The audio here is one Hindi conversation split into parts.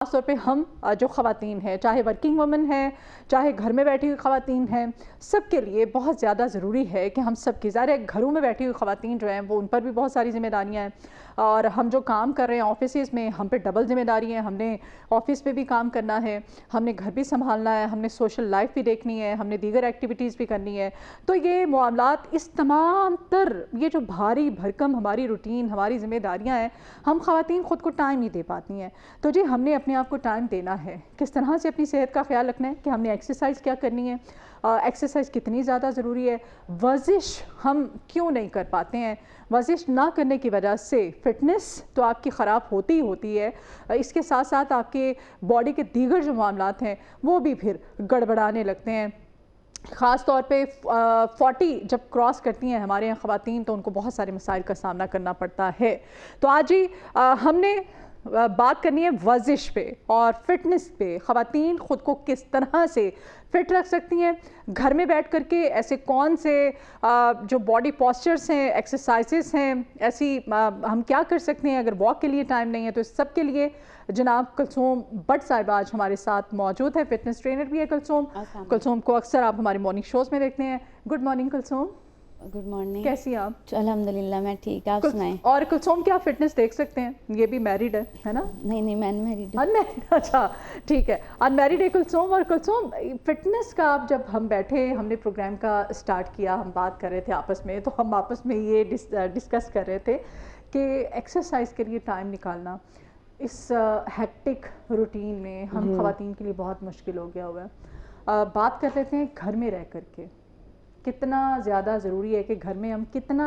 खासतौर पे हम जो ख़वातीन हैं, चाहे वर्किंग वुमेन हैं, चाहे घर में बैठी हुई ख़वातीन हैं, सबके लिए बहुत ज़्यादा ज़रूरी है कि हम सबकी ज़ाहिर है घरों में बैठी हुई ख़वातीन जो हैं वो उन पर भी बहुत सारी ज़िम्मेदारियाँ हैं और हम जो काम कर रहे हैं ऑफिसेज़ में हम पे डबल ज़िम्मेदारी है। हमने ऑफ़िस पे भी काम करना है, हमने घर भी संभालना है, हमने सोशल लाइफ भी देखनी है, हमने दीगर एक्टिविटीज़ भी करनी है। तो ये मामलात इस तमाम तर ये जो भारी भरकम हमारी रूटीन हमारी ज़िम्मेदारियाँ हैं, हम ख़वातीन ख़ुद को टाइम नहीं दे पाती हैं। तो जी हमने अपने आप को टाइम देना है, किस तरह से अपनी सेहत का ख्याल रखना है कि हमने एक्सरसाइज क्या करनी है, एक्सरसाइज कितनी ज़्यादा ज़रूरी है, वर्जिश हम क्यों नहीं कर पाते हैं, वर्जिश ना करने की वजह से फ़िटनेस तो आपकी ख़राब होती ही होती है, इसके साथ साथ आपके बॉडी के दीगर जो मामलात हैं वो भी फिर गड़बड़ाने लगते हैं। ख़ास तौर पे 40 जब क्रॉस करती हैं हमारे यहाँ ख़वातीन तो उनको बहुत सारे मसाइल का सामना करना पड़ता है। तो आज ही हमने बात करनी है वर्जिश पे और फिटनेस पे, ख़वातीन ख़ुद को किस तरह से फिट रख सकती हैं, घर में बैठ कर के ऐसे कौन से जो बॉडी पोस्चर्स हैं, एक्सरसाइजेस हैं, ऐसी हम क्या कर सकते हैं अगर वॉक के लिए टाइम नहीं है। तो इस सब के लिए जनाब कुलसूम भट्ट साहिबा आज हमारे साथ मौजूद है, फिटनेस ट्रेनर भी है कुलसूम। कुलसूम को अक्सर आप हमारे मॉर्निंग शोज़ में देखते हैं। Good morning Kulsoom. Good morning. कैसी हैं आप? अल्हम्दुलिल्लाह मैं ठीक, आप सुनाएं। और कुलसूम क्या फिटनेस देख सकते हैं, ये भी मैरिड है ना? नहीं मैं अनमैरिड हूं। अनमैरिड, अच्छा ठीक है, अनमैरिड है कुलसूम। और कुलसूम फिटनेस का आप जब हम बैठे हमने प्रोग्राम का स्टार्ट किया, हम बात कर रहे थे आपस में, तो हम आपस में ये डिस्कस कर रहे थे कि एक्सरसाइज के लिए टाइम निकालना इस हेक्टिक रूटीन में हम ख़वातीन के लिए बहुत मुश्किल हो गया हुआ है। बात कर लेते हैं घर में रह कर के कितना ज़्यादा ज़रूरी है कि घर में हम कितना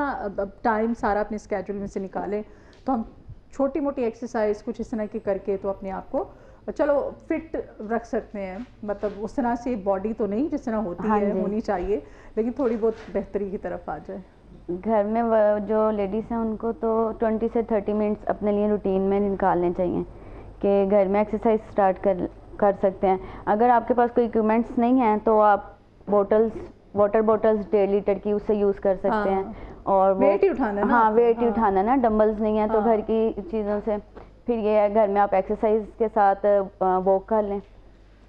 टाइम सारा अपने स्केड्यूल में से निकालें तो हम छोटी मोटी एक्सरसाइज कुछ इस तरह की करके तो अपने आप को चलो फिट रख सकते हैं। मतलब उस तरह से बॉडी तो नहीं जिस तरह होती है होनी चाहिए, लेकिन थोड़ी बहुत बेहतरी की तरफ आ जाए। घर में जो लेडीज़ हैं उनको तो 20 से 30 मिनट्स अपने लिए रूटीन में निकालने चाहिए कि घर में एक्सरसाइज स्टार्ट कर सकते हैं। अगर आपके पास कोई इक्विपमेंट्स नहीं हैं तो आप वाटर बॉटल्स 1.5 लीटर की उससे यूज़ कर सकते हैं। और वेट ही उठाना ना, हाँ वेट ही उठाना ना, डंबल्स नहीं है तो घर की चीज़ों से। फिर ये है घर में आप एक्सरसाइज के साथ वॉक कर लें।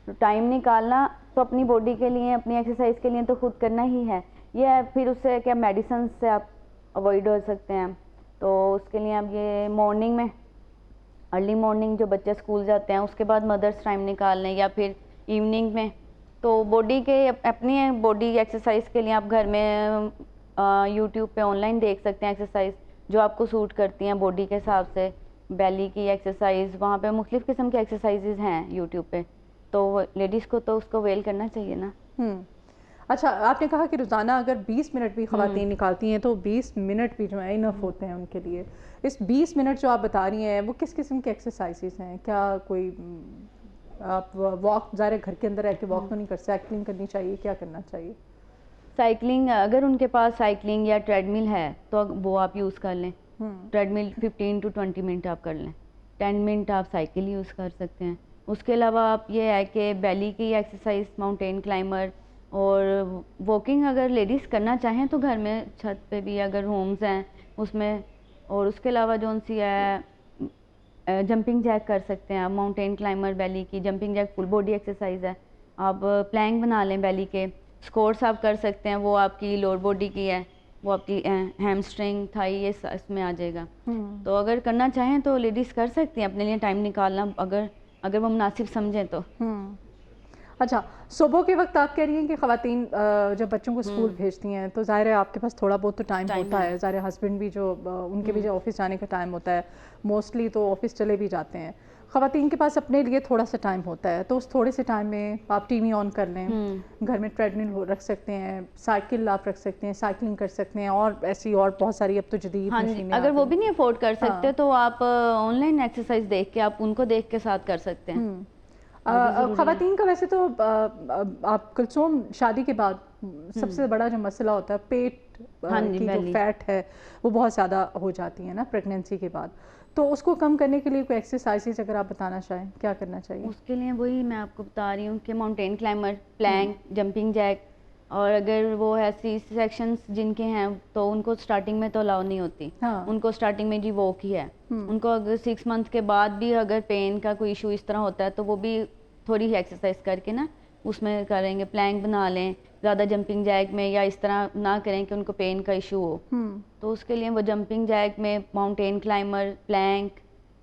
तो टाइम निकालना तो अपनी बॉडी के लिए, अपनी एक्सरसाइज के लिए तो खुद करना ही है। ये है फिर उससे क्या मेडिसिन से आप अवॉइड हो सकते हैं। तो उसके लिए आप ये मॉर्निंग में, अर्ली मॉर्निंग जो बच्चे स्कूल जाते हैं उसके बाद मदर्स टाइम निकाल लें, या फिर इवनिंग में। तो बॉडी के अपनी बॉडी एक्सरसाइज के लिए आप घर में यूट्यूब पे ऑनलाइन देख सकते हैं एक्सरसाइज जो आपको सूट करती हैं बॉडी के हिसाब से। बेली की एक्सरसाइज, वहाँ पे मुख्तलिफ किस्म की एक्सरसाइजेज हैं यूट्यूब पे, तो लेडीज़ को तो उसको वेल करना चाहिए ना। अच्छा, आपने कहा कि रोज़ाना अगर 20 मिनट भी ख़वातीन निकालती हैं तो 20 मिनट भी जो है इनफ होते हैं उनके लिए। इस 20 मिनट जो आप बता रही हैं वो किस किस्म के एक्सरसाइजेज हैं? क्या कोई आप वॉक, ज़ाहिर घर के अंदर रह के वॉक तो नहीं कर, साइकिलिंग करनी चाहिए, क्या करना चाहिए? साइकिलिंग, अगर उनके पास साइकिलिंग या ट्रेडमिल है तो वो आप यूज़ कर लें। ट्रेडमिल 15 to 20 मिनट आप कर लें, 10 मिनट आप साइकिल यूज़ कर सकते हैं। उसके अलावा आप ये है कि बेली की एक्सरसाइज, माउंटेन क्लाइंबर और वॉकिंग अगर लेडीज़ करना चाहें तो घर में छत पे भी अगर होम्स हैं उसमें। और उसके अलावा जो सी है जंपिंग जैक कर सकते हैं आप, माउंटेन क्लाइंबर बेली की, jumping jack full body exercise है। आप प्लैंक बना लें बेली के, स्क्वाट्स आप कर सकते हैं, वो आपकी लोअर बॉडी की है, वो आपकी हैमस्ट्रिंग, थाई, ये इसमें आ जाएगा। तो अगर करना चाहें तो लेडीज़ कर सकती हैं अपने लिए टाइम निकालना, अगर वो मुनासिब समझें तो। अच्छा, सुबह के वक्त आप कह रही हैं कि ख़वातीन जब बच्चों को स्कूल भेजती हैं तो ज़ाहिर है आपके पास थोड़ा बहुत तो टाइम होता है। ज़ाहिर है हस्बैंड भी जो उनके भी जो ऑफिस जाने का टाइम होता है, मोस्टली तो ऑफिस चले भी जाते हैं। ख़वातीन के पास अपने लिए थोड़ा सा टाइम होता है, तो उस थोड़े से टाइम में आप टीवी ऑन कर लें, घर में ट्रेडमिल रख सकते हैं, साइकिल आप रख सकते हैं, साइकिलिंग कर सकते हैं, और ऐसी और बहुत सारी अब तो जदीद मशीनें। अगर वो भी नहीं अफोर्ड कर सकते तो आप ऑनलाइन एक्सरसाइज देख के, आप उनको देख के साथ कर सकते हैं। ख़वातीन का वैसे तो आप कुलसूम शादी के बाद सबसे बड़ा जो मसला होता है पेट की जो फैट है वो बहुत ज़्यादा हो जाती है ना प्रेगनेंसी के बाद, तो उसको कम करने के लिए कोई एक्सरसाइजेज अगर आप बताना चाहें क्या करना चाहिए? उसके लिए वही मैं आपको बता रही हूँ कि mountain climber, plank, jumping jack और अगर वो है सी सेक्शंस जिनके हैं तो उनको स्टार्टिंग में तो अलाउ नहीं होती। हाँ। उनको स्टार्टिंग में जी वॉक ही है। उनको अगर 6 मंथ के बाद भी अगर पेन का कोई इशू इस तरह होता है तो वो भी थोड़ी एक्सरसाइज करके ना उसमें करेंगे, प्लैंक बना लें, ज़्यादा जंपिंग जैक में या इस तरह ना करें कि उनको पेन का इशू हो। तो उसके लिए वो जंपिंग जैक में माउंटेन क्लाइमर, प्लैंक,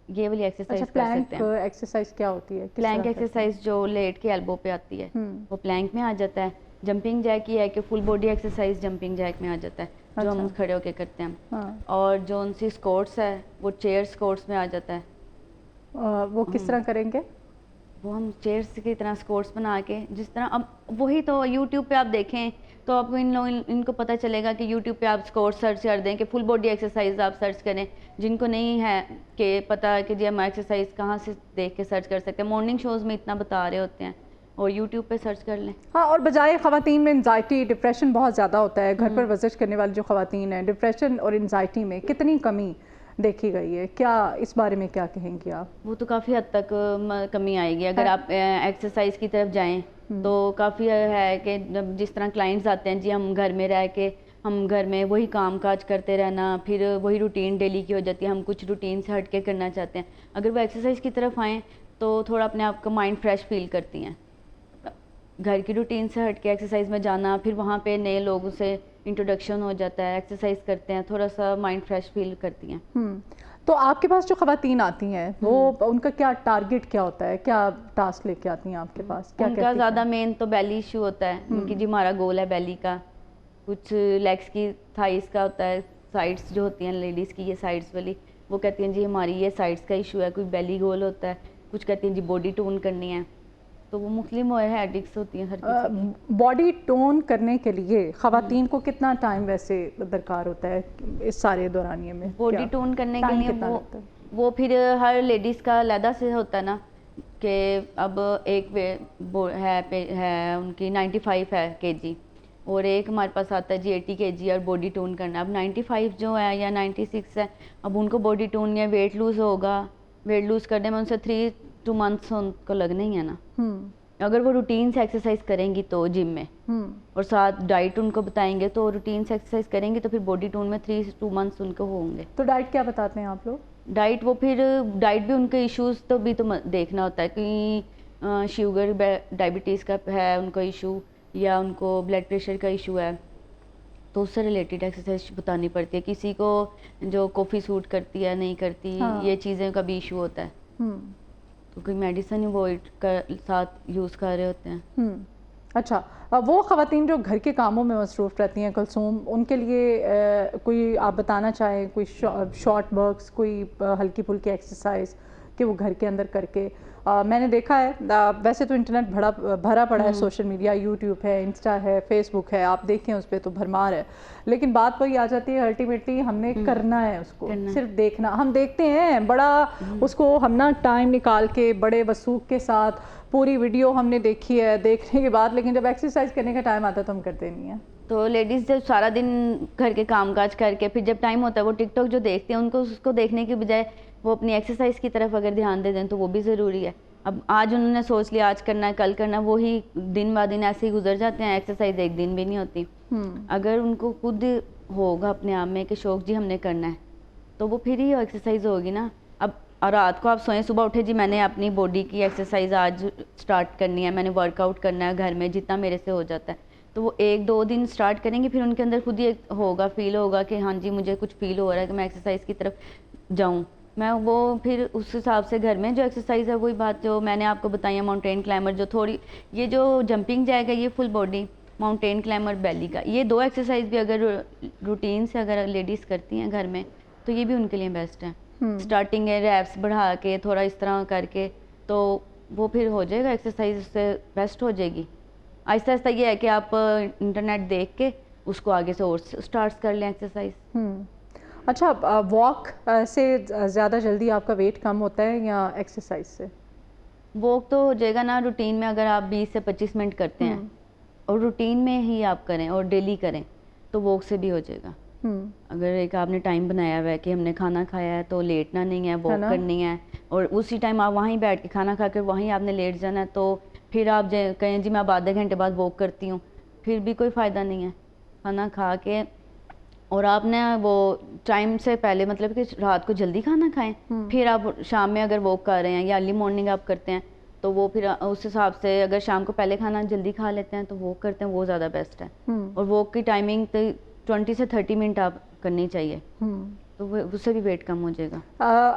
ये वाली एक्सरसाइज कर सकते हैं। प्लैंक एक्सरसाइज क्या होती है? प्लैंक एक्सरसाइज जो लेट के एल्बो पे आती है वो प्लैंक में आ जाता है। जंपिंग जैक ये है कि full body exercise jumping jack में आ जाता है, जो हम खड़े होके करते हैं। हाँ। और जो उनसी स्क्वाट्स है वो चेयर स्क्वाट्स में आ जाता है। वो किस तरह करेंगे? वो हम चेयर्स की तरह स्क्वाट्स बना के, जिस तरह अब वही तो यूट्यूब पे आप देखें तो आपको इनको पता चलेगा कि यूट्यूब पे आप स्क्वाट्स सर्च कर दें कि फुल बॉडी एक्सरसाइज आप सर्च करें। जिनको नहीं है कि पता है कि जी हम एक्सरसाइज कहाँ से देख के सर्च कर सकते हैं, मॉर्निंग शोज़ में इतना बता रहे होते हैं, और यूट्यूब पे सर्च कर लें। हाँ, और बजाय ख़वातीन में एंजाइटी डिप्रेशन बहुत ज़्यादा होता है। घर पर वर्जिश करने वाली जो ख़वातीन हैं, डिप्रेशन और एंजाइटी में कितनी कमी देखी गई है, क्या इस बारे में क्या कहेंगी आप? वो तो काफ़ी हद तक कमी आएगी अगर आप एक्सरसाइज की तरफ जाएं तो काफ़ी है कि जब जिस तरह क्लाइंट्स आते हैं जी हम घर में रह के हम घर में वही काम काज करते रहना, फिर वही रूटीन डेली की हो जाती है, हम कुछ रूटीन से हट के करना चाहते हैं। अगर वो एक्सरसाइज की तरफ आएँ तो थोड़ा अपने आप का माइंड फ्रेश फील करती हैं। घर की रूटीन से हट के एक्सरसाइज में जाना, फिर वहाँ पे नए लोगों से इंट्रोडक्शन हो जाता है, एक्सरसाइज करते हैं, थोड़ा सा माइंड फ्रेश फील करती हैं। तो आपके पास जो ख़वातीन आती हैं वो उनका क्या टारगेट क्या होता है, क्या टास्क लेके आती हैं आपके पास? क्या उनका ज़्यादा मेन तो बेली इशू होता है उनकी जी, हमारा गोल है बेली का, कुछ लेग्स की, थाइस का होता है, साइड्स जो होती हैं लेडीज़ की ये साइड्स वाली, वो कहती हैं जी हमारी ये साइड्स का इशू है, कोई बेली गोल होता है, कुछ कहती हैं जी बॉडी टोन करनी है। तो वो मुख्तलिफ हेडेक्स होती हैं हर किसी की। बॉडी टोन करने के लिए ख़वातीन को कितना टाइम वैसे दरकार होता है इस सारे दौरानिए में? बॉडी टोन करने के लिए वो फिर हर लेडीज़ का अलग से होता है ना, कि अब एक है उनकी 95 है केजी, और एक हमारे पास आता है जी 80 केजी और बॉडी टोन करना। अब 95 जो है या 96 है, अब उनको बॉडी टोन या वेट लूज़ होगा, वेट लूज़ करने में उनसे 3-2 मंथ्स उनको लगने ही है ना। अगर वो रूटीन से एक्सरसाइज करेंगी तो जिम में, और साथ डाइट उनको बताएंगे तो रूटीन से एक्सरसाइज करेंगे तो फिर बॉडी टोन में 3-2 मंथ्स उनको होंगे। तो डाइट क्या बताते हैं आप लोग? डाइट वो फिर डाइट भी उनके इश्यूज तो भी तो देखना होता है कि शुगर डायबिटीज़ का है उनको इशू, या उनको ब्लड प्रेशर का इशू है, तो उससे रिलेटेड एक्सरसाइज बतानी पड़ती है। किसी को जो कॉफ़ी सूट करती है नहीं करती, ये चीज़ें का भी इशू होता है, तो कोई मेडिसिन अवॉइड कर साथ यूज़ कर रहे होते हैं। अच्छा, वो ख़वातीन जो घर के कामों में मसरूफ़ रहती हैं कुलसूम, उनके लिए कोई आप बताना चाहें कोई शॉर्ट वर्क्स, कोई हल्की फुल्की एक्सरसाइज कि वो घर के अंदर करके? मैंने देखा है वैसे तो इंटरनेट भरा पड़ा है, सोशल मीडिया, यूट्यूब है, इंस्टा है, फेसबुक है, आप देखें उस पर तो भरमार है, लेकिन बात वही आ जाती है अल्टीमेटली हमने करना है उसको, सिर्फ देखना। हम देखते हैं बड़ा उसको, हम ना टाइम निकाल के बड़े वसूख के साथ पूरी वीडियो हमने देखी है, देखने के बाद लेकिन जब एक्सरसाइज करने का टाइम आता है तो हम करते नहीं हैं। तो लेडीज़ जब सारा दिन घर के कामकाज करके फिर जब टाइम होता है वो टिकटॉक जो देखते हैं, उनको उसको देखने की बजाय वो अपनी एक्सरसाइज की तरफ अगर ध्यान दे दें तो वो भी ज़रूरी है। अब आज उन्होंने सोच लिया आज करना है, कल करना है, वो ही दिन ब दिन ऐसे ही गुजर जाते हैं, एक्सरसाइज एक दिन भी नहीं होती। अगर उनको खुद होगा अपने आप में कि शौक जी हमने करना है, तो वो फिर ही एक्सरसाइज होगी ना। अब और रात को आप सोएं, सुबह उठे जी मैंने अपनी बॉडी की एक्सरसाइज आज स्टार्ट करनी है, मैंने वर्कआउट करना है घर में जितना मेरे से हो जाता है, तो वो 1-2 दिन स्टार्ट करेंगे, फिर उनके अंदर खुद ही एक होगा, फील होगा कि हाँ जी मुझे कुछ फील हो रहा है कि मैं एक्सरसाइज की तरफ जाऊँ मैं। वो फिर उस हिसाब से घर में जो एक्सरसाइज है वही बात जो मैंने आपको बताई है, माउंटेन क्लाइमर जो थोड़ी, ये जो जंपिंग जाएगा ये फुल बॉडी, माउंटेन क्लाइमर बेली का, ये 2 एक्सरसाइज भी अगर रूटीन से अगर लेडीज़ करती हैं घर में तो ये भी उनके लिए बेस्ट है। स्टार्टिंग है रैप्स बढ़ा के थोड़ा इस तरह करके, तो वो फिर हो जाएगा एक्सरसाइज, उससे बेस्ट हो जाएगी। आहिस्ता आहिस्ता ये है कि आप इंटरनेट देख के उसको आगे से और स्टार्ट कर लें एक्सरसाइज। अच्छा, वॉक से ज़्यादा जल्दी आपका वेट कम होता है या एक्सरसाइज से? वॉक तो हो जाएगा ना रूटीन में, अगर आप 20 से 25 मिनट करते हैं और रूटीन में ही आप करें और डेली करें तो वॉक से भी हो जाएगा। अगर एक आपने टाइम बनाया हुआ है कि हमने खाना खाया है तो लेटना नहीं है, वॉक करनी है, और उसी टाइम आप वहीं बैठ के खाना खा कर वहीं आपने लेट जाना है, तो फिर आप कहें जी मैं अब आधे घंटे बाद वॉक करती हूँ, फिर भी कोई फ़ायदा नहीं है। खाना खा के और आपने वो टाइम से पहले मतलब कि रात को जल्दी खाना खाएं, फिर आप शाम में अगर वॉक कर रहे हैं या अर्ली मॉर्निंग आप करते हैं तो वो फिर उस हिसाब से अगर शाम को पहले खाना जल्दी खा लेते हैं तो वॉक करते हैं, वो ज़्यादा बेस्ट है। और वॉक की टाइमिंग तो 20 से 30 मिनट आप करनी चाहिए, तो उससे भी वेट कम हो जाएगा।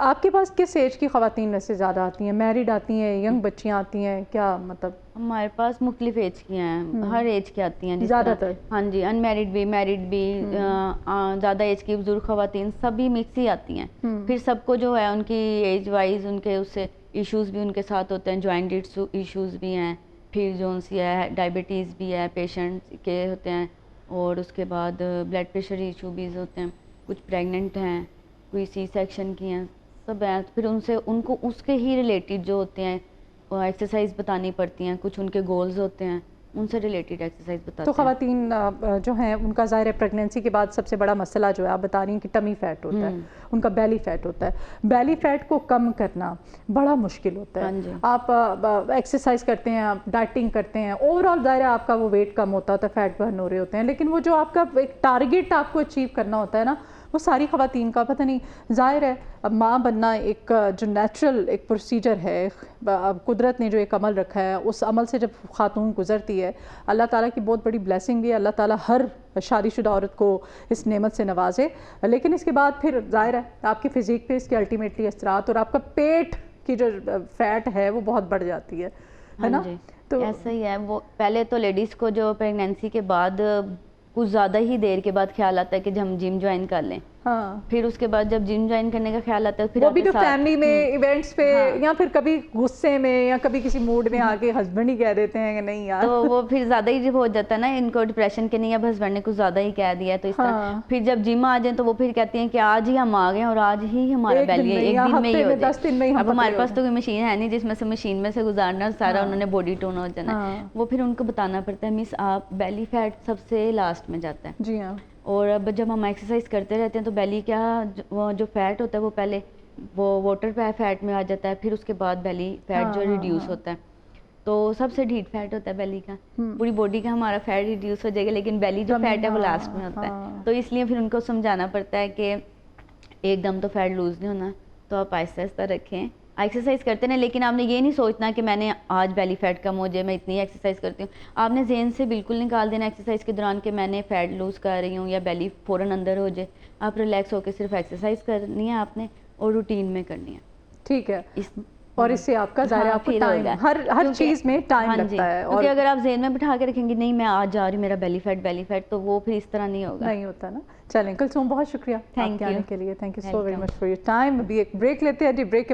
आपके पास किस एज की ख़वातीन वैसे ज़्यादा आती हैं? मैरिड आती हैं, यंग बच्चियाँ आती हैं, क्या मतलब? हमारे पास मुख्तलिफ एज की हैं, हर एज की आती हैं ज़्यादातर। हाँ जी, अनमेरिड भी, मैरिड भी, ज़्यादा एज की बुजुर्ग ख़वातीन सभी मिक्स ही आती हैं। फिर सबको जो है उनकी एज वाइज उनके उससे इश्यूज़ भी उनके साथ होते हैं, जॉइंट इश्यूज़ भी हैं, फिर जो सी है डायबिटीज़ भी है पेशेंट के होते हैं, और उसके बाद ब्लड प्रेशर इशू भी होते हैं, कुछ प्रेग्नेंट हैं, कोई सी सेक्शन की हैं, सब हैं। फिर उनसे उनको उसके ही रिलेटेड जो होते हैं एक्सरसाइज बतानी पड़ती हैं, कुछ उनके गोल्स होते हैं, उनसे रिलेटेड एक्सरसाइज बताते तो हैं। ख़वातीन जो हैं उनका ज़ाहिर है प्रेगनेंसी के बाद सबसे बड़ा मसला जो है आप बता रही हैं कि टमी फैट होता है, उनका बेली फैट होता है। बेली फैट को कम करना बड़ा मुश्किल होता है। आप एक्सरसाइज करते हैं, आप डाइटिंग करते हैं, ओवरऑल ज़ाहिर है आपका वो वेट कम होता है, फैट बर्न हो रहे होते हैं, लेकिन वो जो आपका एक टारगेट आपको अचीव करना होता है ना, वो सारी ख़वातीन का पता नहीं। ज़ाहिर है अब माँ बनना एक जो नेचुरल एक प्रोसीजर है, अब कुदरत ने जो एक अमल रखा है, उस अमल से जब खातून गुजरती है, अल्लाह ताला की बहुत बड़ी ब्लेसिंग भी है। अल्लाह ताला हर शादीशुदा औरत को इस नेमत से नवाजे, लेकिन इसके बाद फिर ज़ाहिर है आपकी फ़िज़ीक पे इसके अल्टीमेटली असरात, और आपका पेट की जो फैट है वो बहुत बढ़ जाती है ना? तो ऐसा ही है। वो पहले तो लेडीज़ को जो प्रेगनेंसी के बाद कुछ ज़्यादा ही देर के बाद ख्याल आता है कि हम जिम ज्वाइन कर लें। हाँ। फिर उसके बाद जब जिम ज्वाइन करने का ख्याल आता है, फिर वो भी तो फैमिली में इवेंट्स पे, या फिर कभी गुस्से में या कभी किसी मूड में आके हस्बैंड ही कह देते हैं कि नहीं यार, तो वो फिर ज़्यादा ही हो जाता है ना इनको डिप्रेशन के, नहीं अब हस्बैंड ने कुछ ज़्यादा ही कह दिया, तो इस तरह फिर जब जिम आ जाए तो वो फिर कहती हैं कि आज ही हम आ गए और आज ही हमारा बेली है, एक दिन में ही हो जाए। अब हमारे पास तो कोई मशीन है नहीं जिसमें से मशीन में से गुजारना सारा उन्होंने बॉडी टोन हो जाना। वो फिर उनको बताना पड़ता है मिस आप बेली फैट सबसे लास्ट में जाता है। जी हाँ। और अब जब हम एक्सरसाइज करते रहते हैं तो बेली क्या वो जो फैट होता है वो पहले वो वाटर फैट में आ जाता है, फिर उसके बाद बेली फैट जो रिड्यूस होता है। तो सबसे ढीठ फैट होता है बेली का, पूरी बॉडी का हमारा फैट रिड्यूस हो जाएगा, लेकिन बेली जो फैट है वो लास्ट में होता है। तो इसलिए फिर उनको समझाना पड़ता है कि एकदम तो फैट लूज नहीं होना, तो आप आहिस्ता आहिस्ता रखें, एक्सरसाइज करते हैं, लेकिन आपने ये नहीं सोचना कि मैंने आज बेली फैट कम हो जाए मैं इतनी एक्सरसाइज करती हूँ। आपने ज़हन से बिल्कुल निकाल देना एक्सरसाइज के दौरान कि मैंने फ़ैट लूज़ कर रही हूँ या बेली फ़ौरन अंदर हो जाए। आप रिलैक्स होकर सिर्फ एक्सरसाइज करनी है आपने, और रूटीन में करनी है। ठीक है। और इससे आपका ज़ाहिर आपको टाइम हर चीज़ में टाइम लगता है, क्योंकि अगर आप ज़हन में बिठा के रखेंगे नहीं मैं आज जा रही हूँ मेरा बेली फैट, तो वो फिर इस तरह नहीं होगा, नहीं होता ना। चलें कुलसूम, बहुत शुक्रिया थैंक यू आने के लिए, thank you so very much for your time. अभी एक ब्रेक लेते हैं जी, ब्रेक